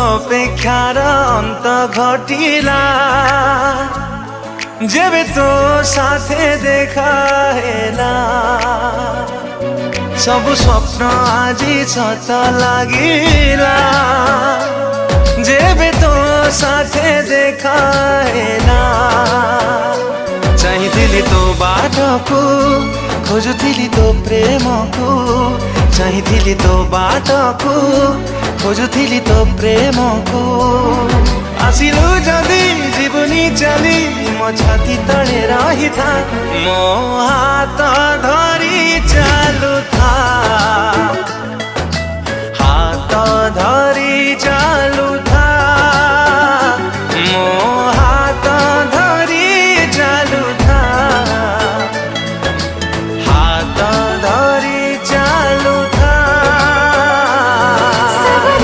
अपेक्षार अंत घटिला जेबे तो साथे देखा हेला सब स्वप्न आजी सत लागिला जेबे तो साथे देखा हेला चाहिथिली तो बाटको खोजुथिली तो प्रेमको चाहिथिली तो बाटको खोजुथिली तो प्रेमको आसिलु जदि जीवनी चली मो छाती तले रही था मो हाथ धरी चालू था हाथ